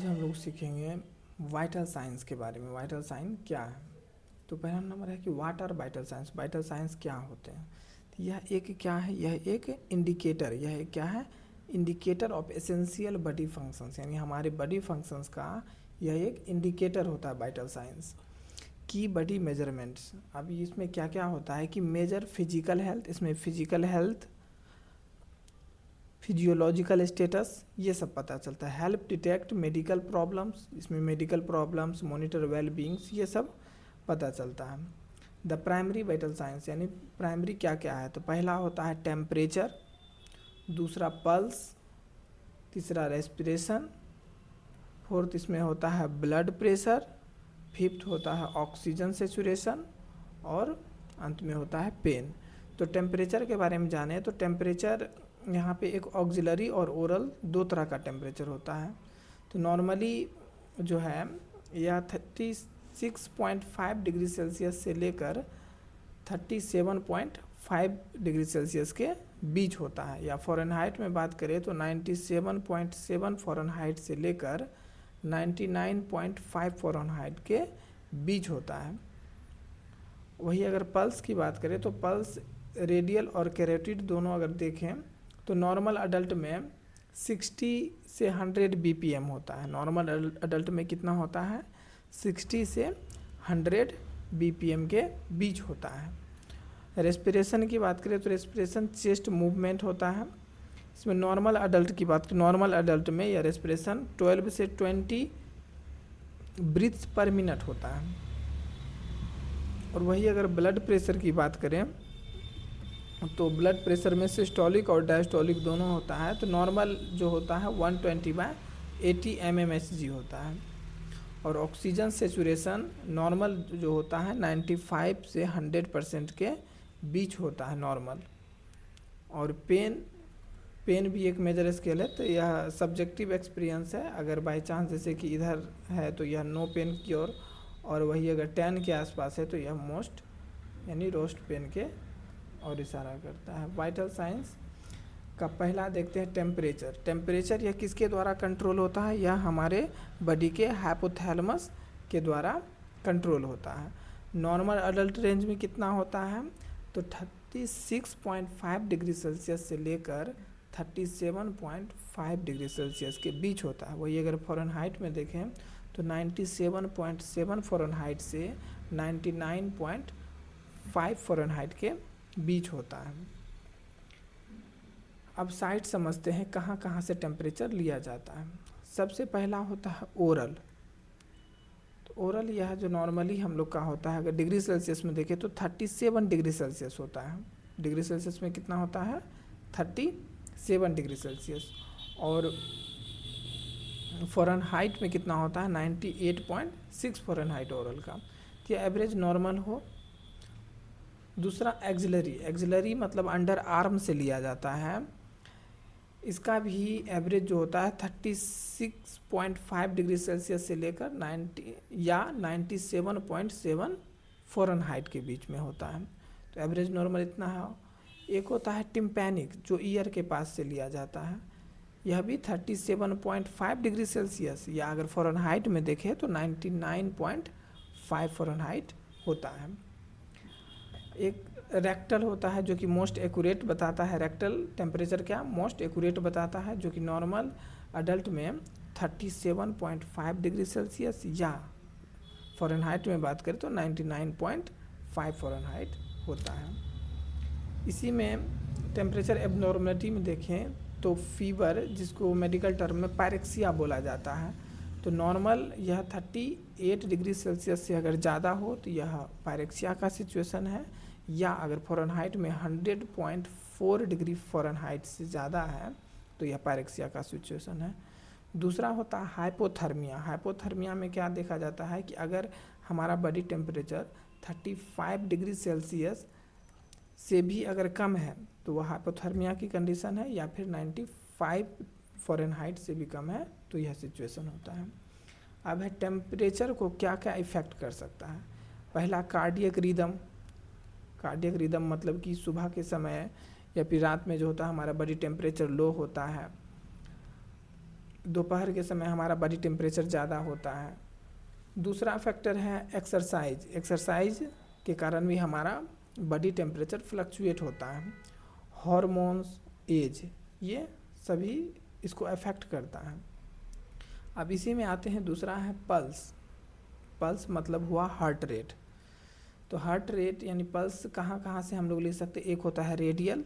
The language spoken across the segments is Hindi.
आज हम लोग सीखेंगे वाइटल साइंस के बारे में। वाइटल साइन क्या है? तो पहला नंबर है कि what are vital signs. Vital signs क्या होते हैं? तो यह एक क्या है? यह एक इंडिकेटर, यह एक क्या है? Indicator of essential body functions, यानी हमारे बॉडी फंक्शंस का यह एक इंडिकेटर होता है वाइटल साइंस की बॉडी मेजरमेंट्स। अब इसमें क्या क्या होता है कि मेजर फिजिकल हेल्थ, इसमें फिजिकल हेल्थ, फिजियोलॉजिकल स्टेटस, ये सब पता चलता है। हेल्प डिटेक्ट मेडिकल प्रॉब्लम्स, इसमें medical problems, monitor well beings, ये सब पता चलता है। द प्राइमरी वाइटल साइंस, यानी प्राइमरी क्या क्या है? तो पहला होता है टेम्परेचर, दूसरा पल्स, तीसरा रेस्पिरेशन, फोर्थ इसमें होता है ब्लड प्रेशर, फिफ्थ होता है ऑक्सीजन सेचुरेशन और अंत में होता है पेन। तो टेम्परेचर के बारे में जाने तो टेम्परेचर यहाँ पे एक ऑक्सिलरी और ओरल दो तरह का टेम्परेचर होता है। तो नॉर्मली जो है यह 36.5 डिग्री सेल्सियस से लेकर 37.5 डिग्री सेल्सियस के बीच होता है। या फ़ारेनहाइट में बात करें तो 97.7 फ़ारेनहाइट से लेकर 99.5 फ़ारेनहाइट के बीच होता है। वही अगर पल्स की बात करें तो पल्स रेडियल और कैरोटिड दोनों अगर देखें तो नॉर्मल अडल्ट में 60 से 100 बीपीएम होता है। नॉर्मल अडल्ट में कितना होता है? 60 से 100 बीपीएम के बीच होता है। रेस्पिरेशन की बात करें तो रेस्पिरेशन चेस्ट मूवमेंट होता है। इसमें नॉर्मल अडल्ट की बात करें, नॉर्मल अडल्ट में यह रेस्पिरेशन 12 से 20 ब्रीथ्स पर मिनट होता है। और वही अगर ब्लड प्रेशर की बात करें तो ब्लड प्रेशर में सिस्टोलिक और डायस्टोलिक दोनों होता है। तो नॉर्मल जो होता है 120/80 mmHg होता है। और ऑक्सीजन सेचुरेशन नॉर्मल जो होता है 95 से 100% के बीच होता है नॉर्मल। और पेन भी एक मेजर स्केल है। तो यह सब्जेक्टिव एक्सपीरियंस है। अगर बाई चांस जैसे कि इधर है तो यह नो पेन की और वही अगर 10 के आसपास है तो यह मोस्ट यानी रोस्ट पेन के और इशारा करता है। वाइटल साइंस का पहला देखते हैं टेम्परेचर। टेम्परेचर यह किसके द्वारा कंट्रोल होता है? यह हमारे बॉडी के हाइपोथैलेमस के द्वारा कंट्रोल होता है। नॉर्मल अडल्ट रेंज में कितना होता है? तो 36.5 डिग्री सेल्सियस से लेकर 37.5 डिग्री सेल्सियस के बीच होता है। वही अगर फ़ारेनहाइट में देखें तो 97.7 फ़ारेनहाइट से 99.5 फ़ारेनहाइट के बीच होता है। अब साइट समझते हैं कहाँ कहाँ से टेम्परेचर लिया जाता है। सबसे पहला होता है ओरल। तो ओरल यह जो नॉर्मली हम लोग का होता है, अगर डिग्री सेल्सियस में देखें तो 37 डिग्री सेल्सियस होता है। डिग्री सेल्सियस में कितना होता है? 37 डिग्री सेल्सियस। और फ़ारेनहाइट में कितना होता है? 98.6 फ़ारेनहाइट ओरल का। तो एवरेज नॉर्मल हो। दूसरा एक्सिलरी मतलब अंडर आर्म से लिया जाता है। इसका भी एवरेज जो होता है 36.5 डिग्री सेल्सियस से लेकर 90 या 97.7 फ़ारेनहाइट के बीच में होता है। तो एवरेज नॉर्मल इतना है। एक होता है टिम्पैनिक जो ईयर के पास से लिया जाता है। यह भी 37.5 डिग्री सेल्सियस या अगर फ़ारेनहाइट में देखें तो 99.5 फ़ारेनहाइट होता है। एक रेक्टल होता है जो कि मोस्ट एक्यूरेट बताता है। रेक्टल टेम्परेचर क्या मोस्ट एक्यूरेट बताता है, जो कि नॉर्मल अडल्ट में 37.5 डिग्री सेल्सियस या फ़ारेनहाइट में बात करें तो 99.5 फ़ारेनहाइट होता है। इसी में टेम्परेचर एबनॉर्मलिटी में देखें तो फीवर, जिसको मेडिकल टर्म में पायरेक्सिया बोला जाता है, तो नॉर्मल यह 38 डिग्री सेल्सियस से अगर ज़्यादा हो तो यह पायरेक्सिया का सिचुएशन है। या अगर फ़ारेनहाइट में 100.4 डिग्री फ़ारेनहाइट से ज़्यादा है तो यह पायरेक्सिया का सिचुएशन है। दूसरा होता है हाइपोथर्मिया। हाइपोथर्मिया में क्या देखा जाता है कि अगर हमारा बॉडी टेम्परेचर 35 डिग्री सेल्सियस से भी अगर कम है तो वह हाइपोथर्मिया की कंडीशन है। या फिर 95 फ़ारेनहाइट से भी कम है तो यह सिचुएशन होता है। अब है टेम्परेचर को क्या क्या इफ़ेक्ट कर सकता है। पहला कार्डियक रिदम। कार्डियक रिदम मतलब कि सुबह के समय या फिर रात में जो होता है हमारा बॉडी टेम्परेचर लो होता है दोपहर के समय हमारा बॉडी टेम्परेचर ज़्यादा होता है। दूसरा फैक्टर है एक्सरसाइज। एक्सरसाइज के कारण भी हमारा बॉडी टेम्परेचर फ्लक्चुएट होता है। हार्मोन्स, एज, ये सभी इसको अफेक्ट करता है। अब इसी में आते हैं, दूसरा है पल्स। पल्स मतलब हुआ हार्ट रेट। तो हार्ट रेट यानी पल्स कहाँ कहाँ से हम लोग ले सकते हैं? एक होता है radial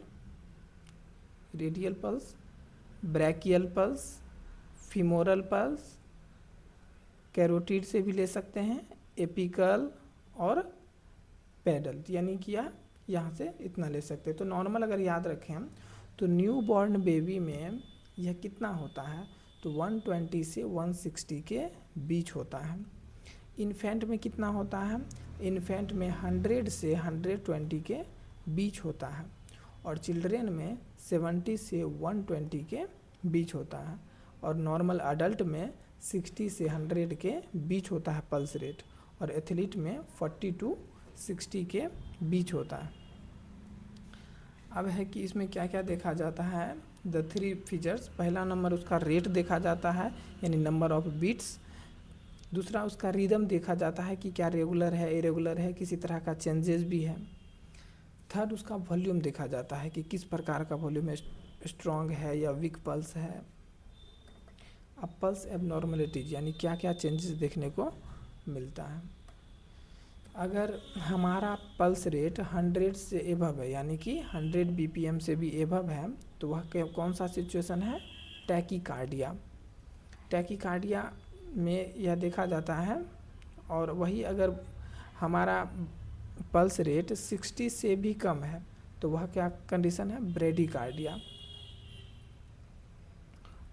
pulse, brachial pulse, femoral pulse, carotid से भी ले सकते हैं, एपिकल और पेडल, यानी कि यहाँ से इतना ले सकते हैं। तो नॉर्मल अगर याद रखें हम तो न्यू बॉर्न बेबी में यह कितना होता है? तो 120 से 160 के बीच होता है। इन्फेंट में कितना होता है? इन्फेंट में 100 से 120 के बीच होता है और चिल्ड्रेन में 70 से 120 के बीच होता है और नॉर्मल अडल्ट में 60 से 100 के बीच होता है पल्स रेट और एथलीट में 40 टू 60 के बीच होता है। अब है कि इसमें क्या क्या देखा जाता है? The 3 features. पहला नंबर उसका रेट देखा जाता है यानी नंबर ऑफ बीट्स। दूसरा उसका रिदम देखा जाता है कि क्या रेगुलर है, इरेगुलर है, किसी तरह का चेंजेस भी है। थर्ड उसका वॉल्यूम देखा जाता है कि किस प्रकार का वॉल्यूम है, स्ट्रॉन्ग है या वीक पल्स है। अब पल्स एबनॉर्मलिटीज यानी क्या क्या चेंजेस देखने को मिलता है। अगर हमारा पल्स रेट 100 से एबव है यानी कि 100 बीपीएम से भी एबव है तो वह कौन सा सिचुएशन है? टैकीकार्डिया। टैकीकार्डिया में यह देखा जाता है। और वही अगर हमारा पल्स रेट 60 से भी कम है तो वह क्या कंडीशन है? ब्रेडिकार्डिया।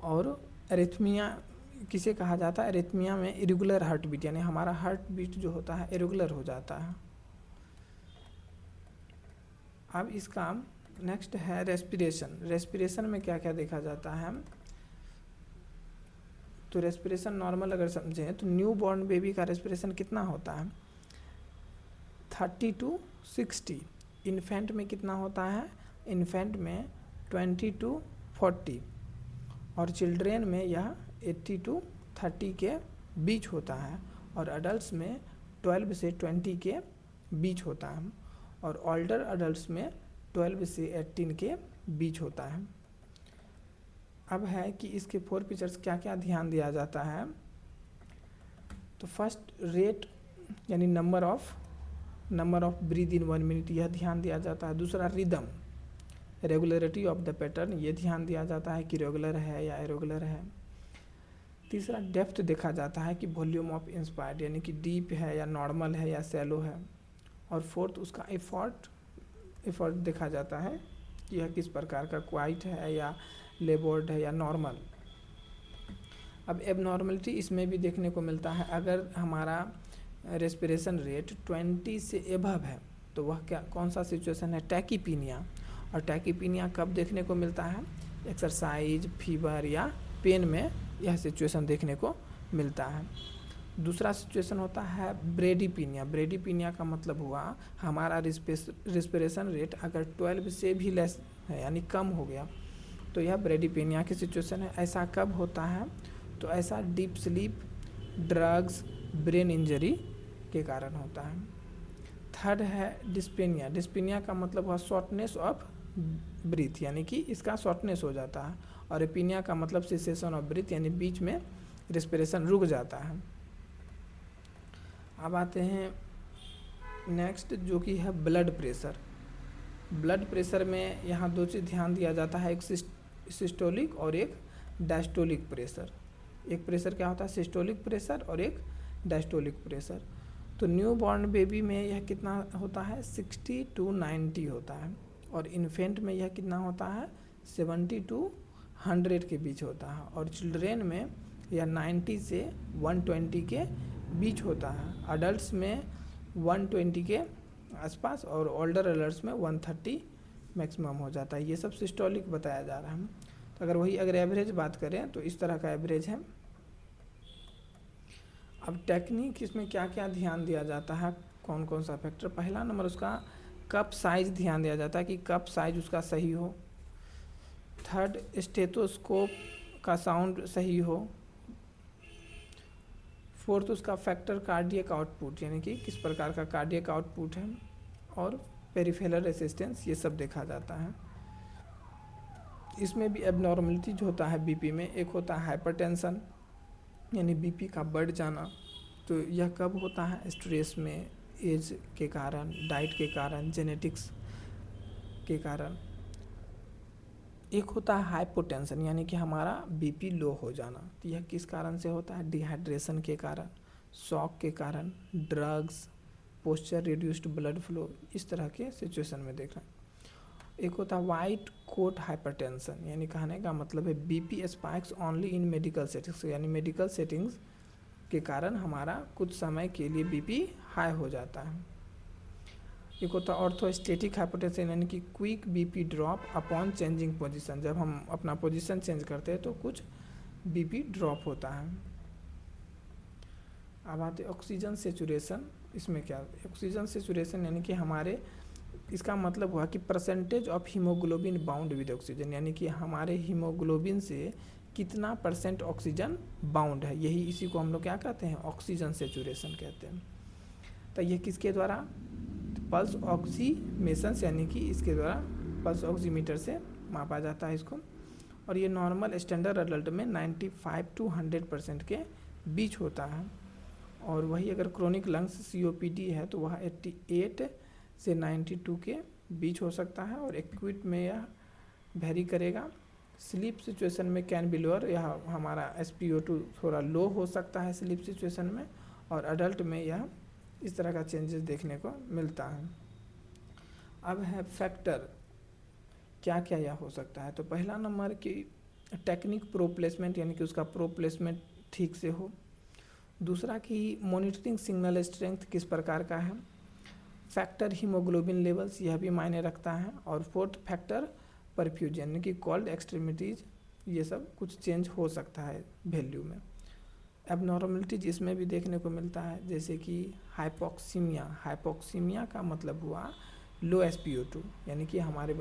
और एरिथमिया किसे कहा जाता है? एरिथमिया में इरेगुलर हार्ट बीट यानी हमारा हार्ट बीट जो होता है इरेगुलर हो जाता है। अब इसका नेक्स्ट है रेस्पिरेशन। रेस्पिरेशन में क्या क्या देखा जाता है? तो रेस्पिरेशन नॉर्मल अगर समझें तो न्यू बॉर्न बेबी का रेस्पिरेशन कितना होता है? 30 टू 60। इन्फेंट में कितना होता है? इन्फेंट में 20 टू 40 और चिल्ड्रेन में यह 80 टू 30 के बीच होता है और अडल्ट्स में 12 से 20 के बीच होता है और ओल्डर अडल्ट्स में 12 से 18 के बीच होता है। अब है कि इसके 4 फीचर्स क्या क्या ध्यान दिया जाता है? तो फर्स्ट रेट यानी number of breath in 1 minute, यह ध्यान दिया जाता है। दूसरा rhythm, regularity of the pattern, ये ध्यान दिया जाता है कि रेगुलर है या इरेगुलर है। तीसरा डेप्थ देखा जाता है कि वॉल्यूम ऑफ इंस्पायर्ड यानी कि डीप है या नॉर्मल है या सैलो है। और फोर्थ उसका एफर्ट देखा जाता है कि यह किस प्रकार का, क्वाइट है या लेबोर्ड है या नॉर्मल। अब एबनॉर्मलिटी इसमें भी देखने को मिलता है। अगर हमारा रेस्पिरेशन रेट 20 से एबव है तो वह क्या कौन सा सिचुएशन है? टैकीपीनिया। और टैकीपीनिया कब देखने को मिलता है? एक्सरसाइज, फीवर या पेन में यह सिचुएशन देखने को मिलता है। दूसरा सिचुएशन होता है ब्रेडीपीनिया। ब्रेडीपीनिया का मतलब हुआ हमारा रेस्पिरेशन रेट अगर 12 से भी लेस है यानी कम हो गया तो यह ब्रेडीपीनिया की सिचुएशन है। ऐसा कब होता है? तो ऐसा deep sleep, drugs, brain injury के कारण होता है। थर्ड है डिस्पेनिया। डिस्पेनिया का मतलब हुआ शॉर्टनेस ऑफ ब्रीथ यानी कि इसका शॉर्टनेस हो जाता है और एपीनिया का मतलब सेसेशन ऑफ ब्रीथ यानी बीच में रेस्पिरेशन रुक जाता है। अब आते हैं नेक्स्ट जो कि है ब्लड प्रेशर। ब्लड प्रेशर में यहाँ 2 चीज़ ध्यान दिया जाता है, एक सिस्टोलिक और एक डायस्टोलिक प्रेशर। एक प्रेशर क्या होता है? सिस्टोलिक प्रेशर और एक डायस्टोलिक प्रेशर। तो न्यू बॉर्न बेबी में यह कितना होता है? 60 टू 90 होता है और इन्फेंट में यह कितना होता है? 70 टू 100 के बीच होता है और चिल्ड्रेन में यह 90 से 120 के बीच होता है। अडल्ट्स में 120 के आसपास और ओल्डर अडल्ट्स में 130 मैक्सिमम हो जाता है। ये सब सिस्टोलिक बताया जा रहा है। तो अगर एवरेज बात करें तो इस तरह का एवरेज है। अब टेक्निक इसमें क्या क्या ध्यान दिया जाता है, कौन कौन सा फैक्टर? पहला नंबर उसका कप साइज ध्यान दिया जाता है कि कप साइज उसका सही हो। थर्ड स्टेथोस्कोप का साउंड सही हो। फोर्थ उसका फैक्टर कार्डियक आउटपुट, यानी कि किस प्रकार का कार्डियक आउटपुट है, और पेरिफेरल रेसिस्टेंस, ये सब देखा जाता है। इसमें भी एबनॉर्मलिटीज होता है बीपी में। एक होता है हाइपरटेंशन, यानी बीपी का बढ़ जाना। तो यह कब होता है? स्ट्रेस में, एज के कारण, डाइट के कारण, जेनेटिक्स के कारण। एक होता है हाइपोटेंशन, यानी कि हमारा बीपी लो हो जाना। तो यह किस कारण से होता है? डिहाइड्रेशन के कारण, शॉक के कारण, drugs, posture reduced blood flow, इस तरह के सिचुएशन में देखना। एक होता है वाइट कोट हाइपरटेंशन, यानी कहने का मतलब है BP spikes only in medical settings, यानी मेडिकल सेटिंग्स के कारण हमारा कुछ समय के लिए बीपी हाई हो जाता है। एक होता है ऑर्थोस्टेटिक हाइपोटेंशन, यानी कि quick BP drop upon changing position, जब हम अपना पोजीशन चेंज करते हैं तो कुछ बीपी ड्रॉप होता है। अब आते ऑक्सीजन सेचुरेशन। इसमें क्या, ऑक्सीजन सेचुरेशन यानी कि हमारे, इसका मतलब हुआ कि percentage of haemoglobin bound with oxygen, यानी कि हमारे हीमोग्लोबिन से कितना % ऑक्सीजन बाउंड है, यही इसी को हम लोग क्या कहते हैं? ऑक्सीजन सेचुरेशन कहते हैं। तो ये किसके द्वारा? पल्स ऑक्सीमेशन, यानी कि इसके द्वारा पल्स ऑक्सीमीटर से मापा जाता है इसको। और ये नॉर्मल स्टैंडर्ड अडल्ट में 95 to 100% के बीच होता है। और वही अगर क्रोनिक लंग्स COPD है तो वह 88 से 92 के बीच हो सकता है। और एक्यूट में यह वेरी करेगा। स्लीप सिचुएशन में कैन बी लोअर, यह हमारा SpO2 थोड़ा लो हो सकता है स्लीप सिचुएशन में। और अडल्ट में यह इस तरह का चेंजेस देखने को मिलता है। अब है फैक्टर, क्या क्या यह हो सकता है? तो पहला नंबर की टेक्निक प्रो प्लेसमेंट, यानी कि उसका प्रो प्लेसमेंट ठीक से हो। दूसरा कि मॉनिटरिंग सिग्नल स्ट्रेंथ किस प्रकार का है। फैक्टर हीमोग्लोबिन लेवल्स, यह भी मायने रखता है। और फोर्थ फैक्टर परफ्यूजन, यानी कि कोल्ड एक्सट्रीमिटीज, ये सब कुछ चेंज हो सकता है वैल्यू में। एबनॉर्मलिटीज इसमें भी देखने को मिलता है, जैसे कि हाइपोक्सीमिया। हाइपोक्सीमिया का मतलब हुआ लो SpO2, यानी कि हमारे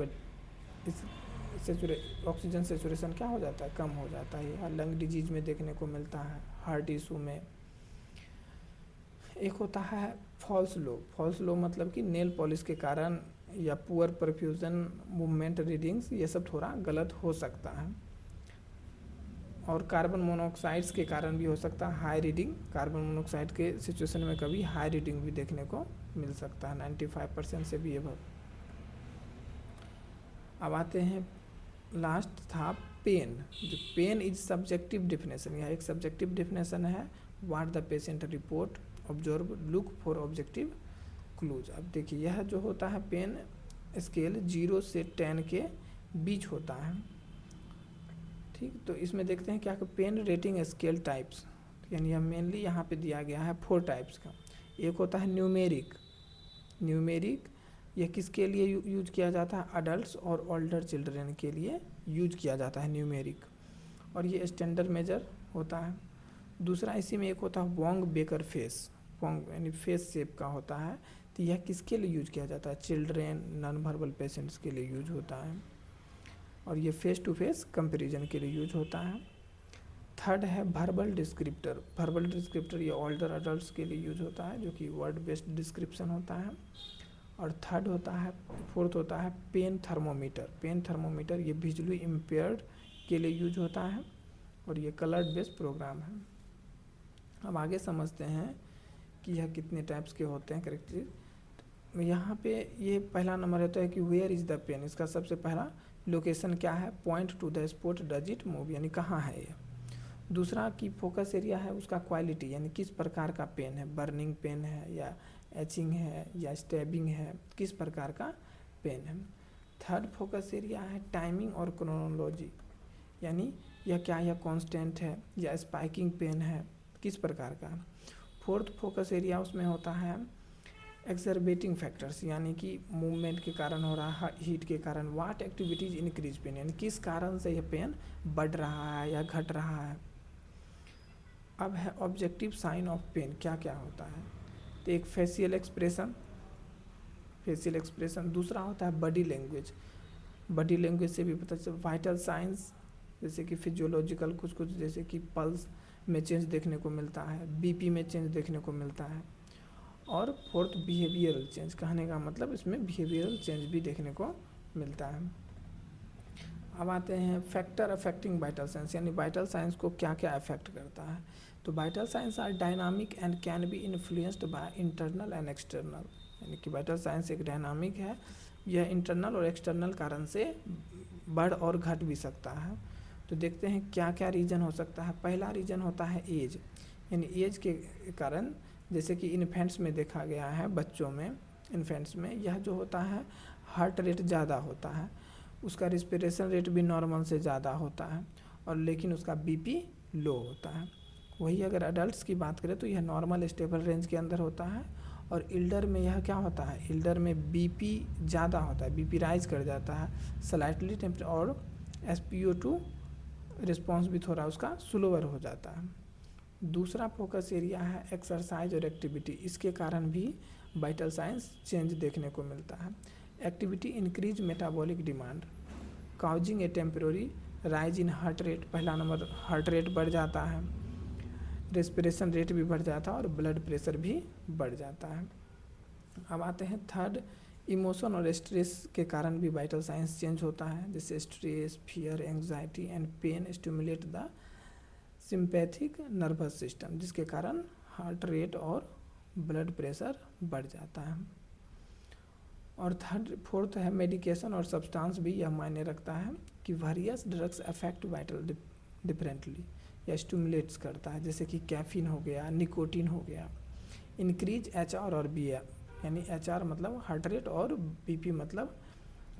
ऑक्सीजन सेचुरेशन क्या हो जाता है? कम हो जाता है। यह लंग डिजीज में देखने को मिलता है, हार्ट इशू में। एक होता है फॉल्स लो। फॉल्स लो मतलब कि नेल पॉलिश के कारण या पुअर परफ्यूजन, मूवमेंट रीडिंग्स, ये सब थोड़ा गलत हो सकता है। और कार्बन मोनोऑक्साइड्स के कारण भी हो सकता है हाई रीडिंग। कार्बन मोनोऑक्साइड के सिचुएशन में कभी हाई रीडिंग भी देखने को मिल सकता है, 95% से भी एबव। अब आते हैं, लास्ट था पेन। जो पेन इज सब्जेक्टिव डेफिनेशन, यह एक सब्जेक्टिव डेफिनेशन है। What the patient report, observe, look for objective clues. अब देखिए, यह जो होता है पेन स्केल 0 से 10 के बीच होता है। ठीक, तो इसमें देखते हैं क्या, पेन रेटिंग स्केल टाइप्स, यानी यह मेनली यहाँ पे दिया गया है 4 टाइप्स का। एक होता है न्यूमेरिक। न्यूमेरिक यह किसके लिए यूज किया जाता है? अडल्ट्स और ओल्डर चिल्ड्रन के लिए यूज किया जाता है न्यूमेरिक। और ये स्टैंडर्ड मेजर होता है। दूसरा इसी में एक होता है वोंग बेकर फेस। वोंग यानी फेस शेप का होता है। तो यह किसके लिए यूज किया जाता है? चिल्ड्रेन, नॉन वर्बल पेशेंट्स के लिए यूज होता है। और ये फेस टू फेस कंपेरिजन के लिए यूज होता है। थर्ड है वर्बल डिस्क्रिप्टर। वर्बल डिस्क्रिप्टर ये ओल्डर अडल्ट्स के लिए यूज होता है, जो कि वर्ड बेस्ड डिस्क्रिप्शन होता है। और थर्ड होता है, फोर्थ होता है पेन थर्मोमीटर। पेन थर्मोमीटर ये विजुअली इम्पेयर्ड के लिए यूज होता है। और ये कलर्ड बेस्ड प्रोग्राम है। अब आगे समझते हैं कि यह कितने टाइप्स के होते हैं करेक्टली। यहाँ पे ये पहला नंबर होता है कि वेयर इज़ द पेन। इसका सबसे पहला लोकेशन क्या है? Point two the spot, does it move, यानी कहाँ है ये। दूसरा की फोकस एरिया है उसका क्वालिटी, यानी किस प्रकार का पेन है, बर्निंग पेन है या एचिंग है या स्टैबिंग है, किस प्रकार का पेन है। थर्ड फोकस एरिया है टाइमिंग और क्रोनोलॉजी, यानी यह क्या, यह कांस्टेंट है या स्पाइकिंग पेन है, किस प्रकार का। फोर्थ फोकस एरिया उसमें होता है एक्सरबेटिंग फैक्टर्स, यानी कि मूवमेंट के कारण हो रहा है, हीट के कारण। व्हाट एक्टिविटीज इंक्रीज पेन, यानी किस कारण से यह पेन बढ़ रहा है या घट रहा है। अब है ऑब्जेक्टिव साइन ऑफ पेन, क्या क्या होता है। तो एक फेशियल एक्सप्रेशन, फेशियल एक्सप्रेशन। दूसरा होता है बॉडी लैंग्वेज। बॉडी लैंग्वेज से भी पता चलता है वाइटल साइंस, जैसे कि फिजियोलॉजिकल कुछ कुछ, जैसे कि पल्स में चेंज देखने को मिलता है, बीपी में चेंज देखने को मिलता है। और फोर्थ बिहेवियरल चेंज, कहने का मतलब इसमें बिहेवियरल चेंज भी देखने को मिलता है। अब आते हैं फैक्टर अफेक्टिंग वाइटल साइंस, यानी वाइटल साइंस को क्या क्या अफेक्ट करता है। तो vital signs are dynamic and can be influenced by internal and external, यानी कि वाइटल साइंस एक डायनामिक है, यह इंटरनल और एक्सटर्नल कारण से बढ़ और घट भी सकता है। तो देखते हैं क्या क्या रीज़न हो सकता है। पहला रीज़न होता है एज, यानी एज के कारण, जैसे कि इन्फेंट्स में देखा गया है, बच्चों में, इन्फेंट्स में यह जो होता है हार्ट रेट ज़्यादा होता है, उसका रिस्पिरेशन रेट भी नॉर्मल से ज़्यादा होता है, और लेकिन उसका बीपी लो होता है। वही अगर अडल्ट्स की बात करें तो यह नॉर्मल स्टेबल रेंज के अंदर होता है, और इल्डर में यह क्या होता है, इल्डर में बीपी ज़्यादा होता है, बीपी राइज कर जाता है स्लाइटली टेम्परेचर, और SpO2 रिस्पॉन्स भी थोड़ा उसका स्लोअर हो जाता है। दूसरा फोकस एरिया है एक्सरसाइज और एक्टिविटी, इसके कारण भी वाइटल साइंस चेंज देखने को मिलता है। Activity increase metabolic demand, causing A temporary rise in heart rate, पहला नंबर हार्ट रेट बढ़ जाता है, रेस्पिरेशन रेट भी बढ़ जाता है, और ब्लड प्रेशर भी बढ़ जाता है। अब आते हैं थर्ड, इमोशन और स्ट्रेस के कारण भी वाइटल साइंस चेंज होता है, जैसे stress, fear, anxiety and pain stimulate the sympathetic nervous system, जिसके कारण हार्ट रेट और ब्लड प्रेशर बढ़ जाता है। और फोर्थ है मेडिकेशन और सब्सटेंस भी यह मायने रखता है कि various drugs affect vital differently, या स्टिमुलेट्स करता है, जैसे कि कैफीन हो गया, निकोटीन हो गया। इंक्रीज HR और BA, यानी HR मतलब हार्ट रेट और BP मतलब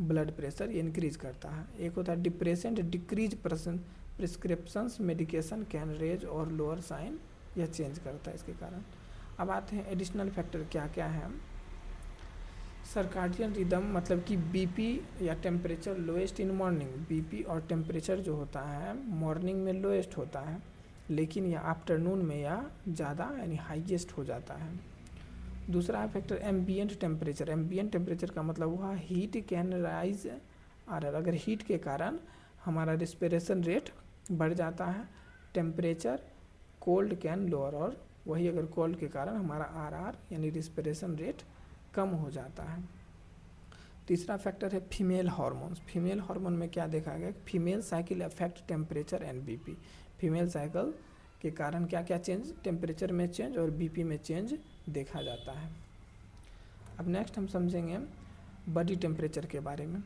ब्लड प्रेशर, ये इंक्रीज करता है। एक होता है depressant decrease prescriptions medication can raise और लोअर साइन, यह चेंज करता है इसके कारण। अब आते हैं एडिशनल फैक्टर क्या क्या है। सर्काडियन रिदम, मतलब कि बीपी या temperature lowest in morning, BP और टेम्परेचर जो होता है मॉर्निंग में लोएस्ट होता है, लेकिन यह आफ्टरनून में या ज़्यादा यानी हाईएस्ट हो जाता है। दूसरा है factor ambient temperature, ambient temperature का मतलब हुआ हीट कैन राइज RR, अगर हीट के कारण हमारा रिस्पिरेशन रेट बढ़ जाता है, टेम्परेचर कोल्ड कैन लोअर, और वही अगर कोल्ड के कारण हमारा RR यानी रिस्पिरेशन रेट कम हो जाता है। तीसरा फैक्टर है फीमेल हार्मोन्स, फीमेल हार्मोन में क्या देखा गया, female cycle affect temperature and BP, female cycle के कारण क्या क्या चेंज, टेम्परेचर में चेंज और बीपी में चेंज देखा जाता है। अब नेक्स्ट हम समझेंगे बॉडी टेम्परेचर के बारे में।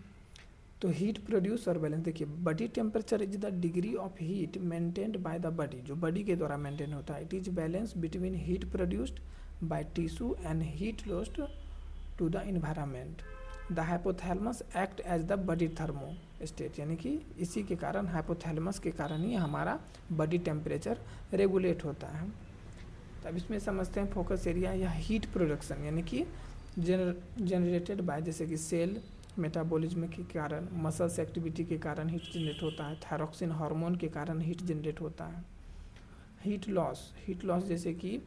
तो हीट प्रोड्यूस और बैलेंस, देखिए body temperature is the degree of heat maintained by the body, जो बॉडी के द्वारा मेंटेन होता है। It is balance between heat produced by tissue and heat lost to the environment. The hypothalamus act as the body thermostat, यानी कि इसी के कारण, हाइपोथैलेमस के कारण ही हमारा बॉडी टेम्परेचर रेगुलेट होता है। तब इसमें समझते हैं फोकस एरिया या हीट प्रोडक्शन, यानी कि जनरेटेड बाय, जैसे कि सेल मेटाबॉलिज्म के कारण, मसल्स एक्टिविटी के कारण हीट जनरेट होता है, थायरॉक्सिन हार्मोन के कारण हीट जनरेट होता है। हीट लॉस जैसे कि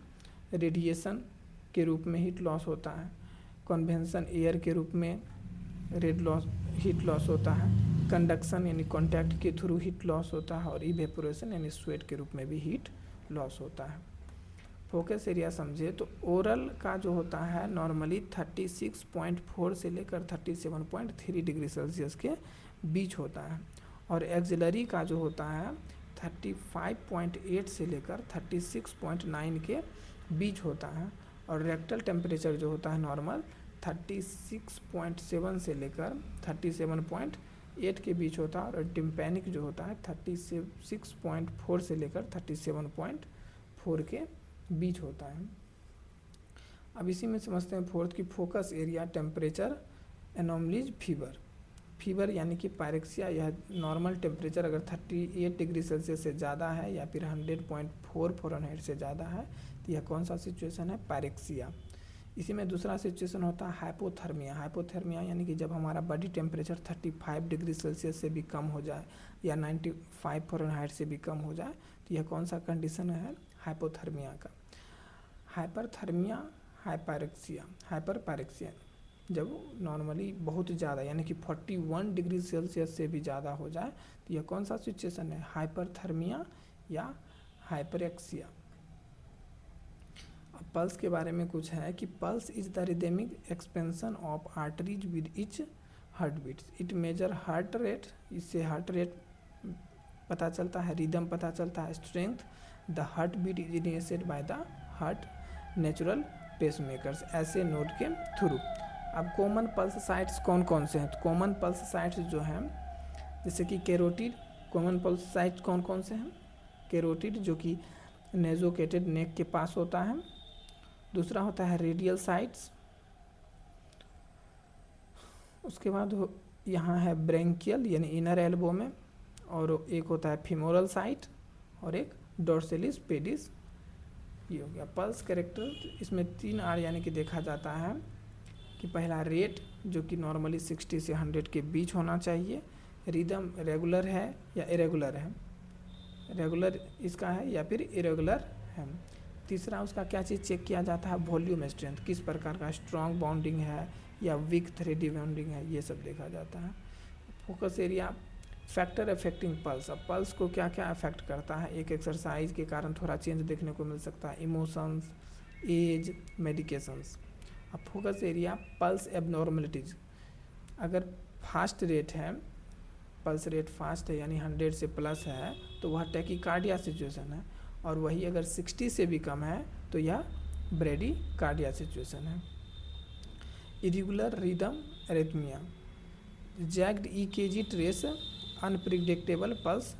रेडिएशन के रूप में हीट लॉस होता है, कन्वेंशन एयर के रूप में हीट लॉस होता है, कंडक्शन यानी कॉन्टैक्ट के थ्रू हीट लॉस होता है, और इवेपोरेशन यानी स्वेट के रूप में भी हीट लॉस होता है। फोकस एरिया समझे तो ओरल का जो होता है नॉर्मली 36.4 से लेकर 37.3 डिग्री सेल्सियस के बीच होता है, और एक्सिलरी का जो होता है 35.8 से लेकर 36.9 के बीच होता है, और रेक्टल टेम्परेचर जो होता है नॉर्मल 36.7 से लेकर 37.8 के बीच होता है, और टिम्पैनिक जो होता है 36.4 से लेकर 37.4 के बीच होता है। अब इसी में समझते हैं फोर्थ की focus area temperature anomalies fever यानी कि पायरेक्सिया, यह नॉर्मल टेम्परेचर अगर 38 डिग्री सेल्सियस से ज़्यादा है या फिर 100.4 फ़ारेनहाइट से ज़्यादा है तो यह कौन सा सिचुएशन है, पायरेक्सिया। इसी में दूसरा सिचुएशन होता है हाइपोथर्मिया यानी कि जब हमारा बॉडी टेम्परेचर 35 डिग्री सेल्सियस से भी कम हो जाए या 95 फ़ारेनहाइट से भी कम हो जाए तो यह कौन सा कंडीशन है, हाइपोथर्मिया का। Hyperthermia, hyperpyrexia. जब नॉर्मली बहुत ज़्यादा यानी कि 41 डिग्री सेल्सियस से भी ज़्यादा हो जाए तो यह कौन सा सिचुएशन है, हाइपरथर्मिया या हाइपरेक्सिया। अब पल्स के बारे में कुछ है कि pulse is the rhythmic expansion of arteries with each heart beats, it measure heart rate, इससे हार्ट रेट पता चलता है, रिदम पता चलता है, strength, the heart beat is initiated by the heart natural pacemakers, ऐसे नोड के थ्रू। अब कॉमन पल्स साइट्स कौन कौन से हैं, तो कॉमन पल्स साइट्स जो हैं जैसे कि कैरोटिड, कॉमन पल्स साइट कौन कौन से हैं, कैरोटिड जो कि नेजोकेटेड नेक के पास होता है, दूसरा होता है रेडियल साइट्स, उसके बाद यहाँ है ब्रेंकियल यानी इनर एल्बो में, और एक होता है फीमोरल साइट और एक डोर्सेलिस पेडिस, ये हो गया। पल्स कैरेक्टर इसमें 3 आर यानी कि देखा जाता है कि पहला रेट जो कि नॉर्मली 60 से 100 के बीच होना चाहिए, रिदम रेगुलर है या इरेगुलर है, रेगुलर इसका है या फिर इरेगुलर है। तीसरा उसका क्या चीज़ चेक किया जाता है, वॉल्यूम स्ट्रेंथ, किस प्रकार का स्ट्रॉन्ग बाउंडिंग है या वीक थ्रेडी बाउंडिंग है, ये सब देखा जाता है। Focus area factor affecting pulse, अब पल्स को क्या क्या अफेक्ट करता है, एक एक्सरसाइज के कारण थोड़ा चेंज देखने को मिल सकता है, इमोशंस, एज, मेडिकेशंस। अब फोकस एरिया पल्स एबनॉर्मलिटीज, अगर फास्ट रेट है, पल्स रेट फास्ट है यानी 100 से प्लस है तो वह टैकीकार्डिया सिचुएशन है, और वही अगर 60 से भी कम है तो यह ब्रेडीकार्डिया सिचुएशन है। Irregular rhythm arrhythmia, jacked EKG trace, unpredictable pulse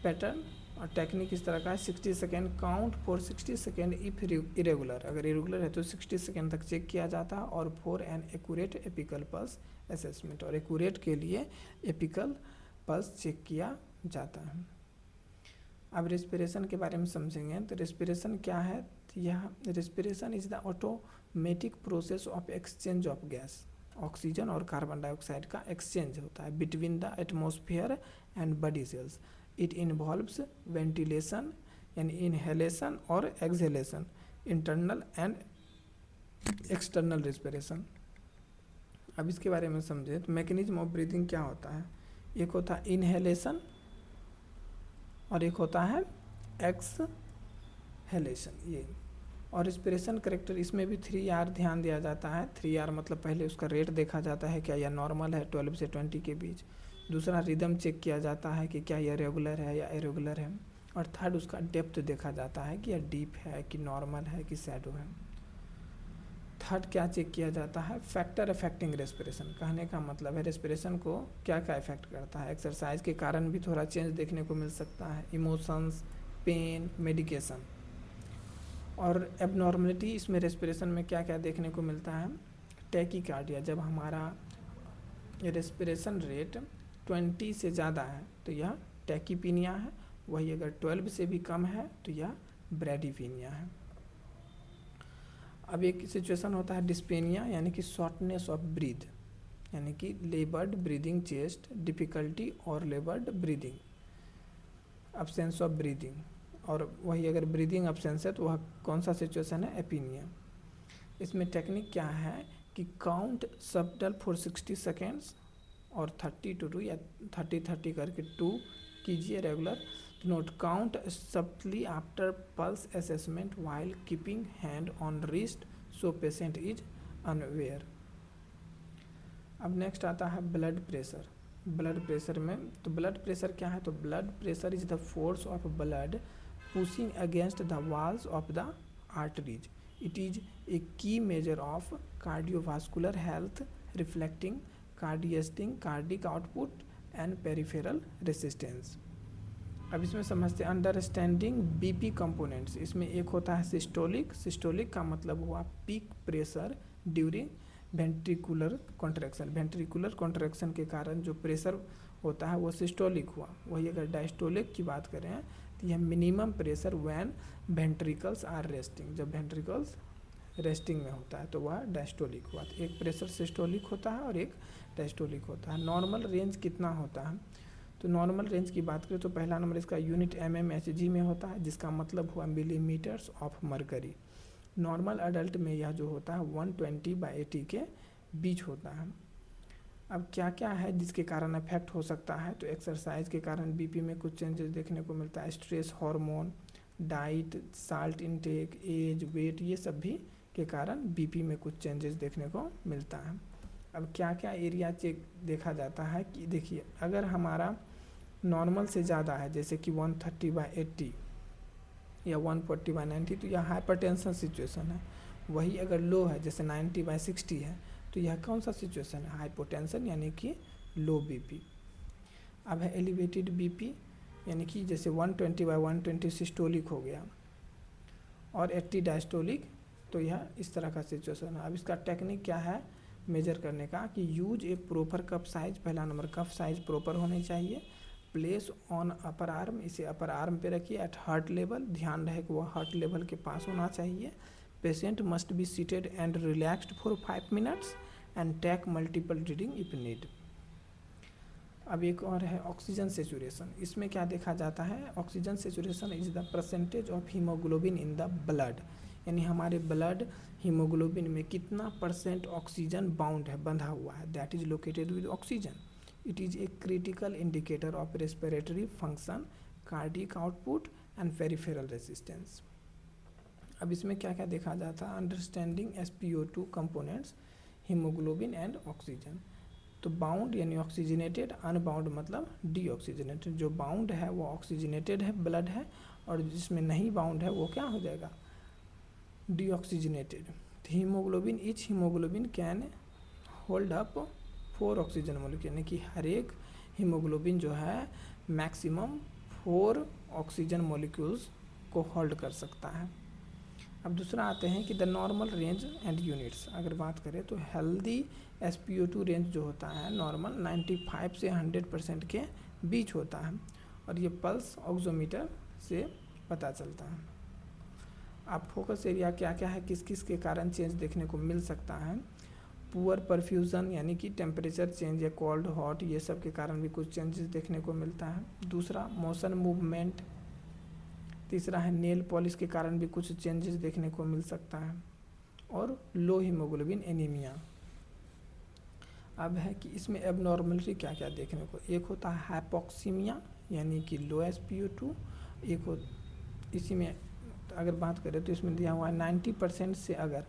pattern, और टेक्निक इस तरह का है 60 second count for 60 second if irregular, अगर इरेगुलर है तो 60 सेकेंड तक चेक किया जाता है, और for an accurate apical pulse assessment, और एक्यूरेट के लिए एपिकल पल्स चेक किया जाता है। अब रेस्पिरेशन के बारे में समझेंगे, तो रेस्पिरेशन क्या है, तो यह respiration is the automatic process of exchange of gas, oxygen और कार्बन डाइऑक्साइड का एक्सचेंज होता है between the atmosphere and body cells, it involves ventilation यानी इनहेलेशन और exhalation, internal and external respiration. अब इसके बारे में समझे तो मैकेनिज्म ऑफ ब्रीदिंग क्या होता है, एक होता है इनहेलेशन और एक होता है एक्सहेलेशन, ये। और रेस्पिरेशन करेक्टर इसमें भी 3R ध्यान दिया जाता है, 3R मतलब पहले उसका रेट देखा जाता है क्या यह नॉर्मल है 12 से 20 के बीच, दूसरा रिदम चेक किया जाता है कि क्या यह रेगुलर है या इरेगुलर है, और थर्ड उसका डेप्थ देखा जाता है कि यह डीप है कि नॉर्मल है कि शैडो है। थर्ड क्या चेक किया जाता है, फैक्टर अफेक्टिंग रेस्पिरेशन, कहने का मतलब है रेस्पिरेशन को क्या क्या इफेक्ट करता है, एक्सरसाइज के कारण भी थोड़ा चेंज देखने को मिल सकता है, इमोशंस, पेन, मेडिकेशन। और एबनॉर्मलिटी इसमें रेस्पिरेशन में क्या क्या देखने को मिलता है, टैकीकार्डिया, जब हमारा रेस्पिरेशन रेट 20 से ज़्यादा है तो यह टैकीपीनिया है, वही अगर 12 से भी कम है तो यह ब्रैडीपीनिया है। अब एक सिचुएशन होता है डिस्पेनिया यानी कि शॉर्टनेस ऑफ ब्रीथ, यानी कि लेबर्ड ब्रीदिंग चेस्ट, डिफिकल्टी और लेबर्ड ब्रीदिंग, अब्सेंस ऑफ ब्रीदिंग, और वही अगर ब्रीदिंग अब्सेंस है तो वह कौन सा सिचुएशन है, एपीनिया। इसमें टेक्निक क्या है कि काउंट सबडल फॉर 60 सेकेंड्स और 30 to 2 या 30 करके 2 कीजिए regular, note count subtly after pulse assessment while keeping hand on wrist so patient is unaware. अब नेक्स्ट आता है ब्लड प्रेशर। ब्लड प्रेशर में तो ब्लड प्रेशर क्या है, तो blood pressure is the force of blood pushing against the walls of the arteries, it is a key measure of cardiovascular health reflecting कार्डियस्टिंग cardiac output and peripheral resistance. अब इसमें समझते हैं अंडरस्टैंडिंग बीपी कंपोनेंट्स, इसमें एक होता है सिस्टोलिक, सिस्टोलिक का मतलब हुआ peak pressure during ventricular contraction, ventricular contraction के कारण जो प्रेशर होता है वो सिस्टोलिक हुआ। वही अगर डायस्टोलिक की बात करें तो यह minimum pressure when ventricles are resting, जब वेंट्रिकल्स रेस्टिंग में होता है तो वह डायस्टोलिक हुआ। तो एक प्रेशर सिस्टोलिक होता है और एक डायस्टोलिक होता है। नॉर्मल रेंज कितना होता है, तो नॉर्मल रेंज की बात करें तो पहला नंबर इसका यूनिट mmHg में होता है, जिसका मतलब हुआ millimetres of mercury. Normal adult में यह जो होता है 120/80 के बीच होता है। अब क्या क्या है जिसके कारण अफेक्ट हो सकता है, तो एक्सरसाइज के कारण बीपी में कुछ चेंजेस देखने को मिलता है, stress hormone, diet, salt intake, age, weight, ये सब भी के कारण बीपी में कुछ चेंजेस देखने को मिलता है। अब क्या क्या एरिया चेक देखा जाता है कि देखिए, अगर हमारा नॉर्मल से ज़्यादा है जैसे कि 130/80 या 140/90 तो यह हाइपरटेंशन सिचुएशन है। वही अगर लो है जैसे 90/60 है तो यह कौन सा सिचुएशन है, हाइपोटेंशन यानी कि लो बीपी। अब है एलिवेटेड बीपी यानी कि जैसे 120/120 सिस्टोलिक हो गया और 80 डायस्टोलिक, तो यह इस तरह का सिचुएशन है। अब इसका टेक्निक क्या है मेजर करने का कि यूज ए प्रॉपर कप साइज, पहला नंबर कप साइज प्रॉपर होनी चाहिए, प्लेस ऑन अपर आर्म, इसे अपर आर्म पे रखिए, एट हार्ट लेवल, ध्यान रहे कि वह हार्ट लेवल के पास होना चाहिए, patient must be seated and relaxed for 5 minutes and take multiple reading if need. अब एक और है ऑक्सीजन सेचुरेशन, इसमें क्या देखा जाता है, oxygen saturation is the percentage of haemoglobin in the blood, यानी हमारे ब्लड हीमोग्लोबिन में कितना % ऑक्सीजन बाउंड है, बंधा हुआ है, that is located with oxygen. It is a critical indicator of respiratory function, cardiac output and peripheral resistance. अब इसमें क्या क्या देखा जाता है, understanding SpO2 components, haemoglobin and oxygen. तो बाउंड यानी ऑक्सीजनेटेड, अनबाउंड मतलब डीऑक्सीजनेटेड। जो बाउंड है वो ऑक्सीजनेटेड है ब्लड है, और जिसमें नहीं बाउंड है वो क्या हो जाएगा, deoxygenated. Haemoglobin, each haemoglobin can hold up 4 oxygen molecule, यानी कि हर एक हीमोग्लोबिन जो है मैक्सिमम 4 ऑक्सीजन मोलिक्यूल्स को होल्ड कर सकता है। अब दूसरा आते हैं कि the normal range and units, अगर बात करें तो हेल्दी SpO2 रेंज जो होता है नॉर्मल 95 से 100% के बीच होता है, और ये पल्स ऑक्सीमीटर से पता चलता है। अब फोकस एरिया क्या क्या है, किस किस के कारण चेंज देखने को मिल सकता है, पुअर परफ्यूज़न यानी कि टेम्परेचर चेंज या कोल्ड हॉट, ये सब के कारण भी कुछ चेंजेस देखने को मिलता है। दूसरा मोशन मूवमेंट, तीसरा है नेल पॉलिश के कारण भी कुछ चेंजेस देखने को मिल सकता है, और लो हीमोग्लोबिन एनीमिया। अब है कि इसमें एबनॉर्मलिटी क्या क्या देखने को, एक होता है हाइपोक्सीमिया यानी कि लो SpO2, एक हो इसी में अगर बात करें तो इसमें दिया हुआ है 90% से अगर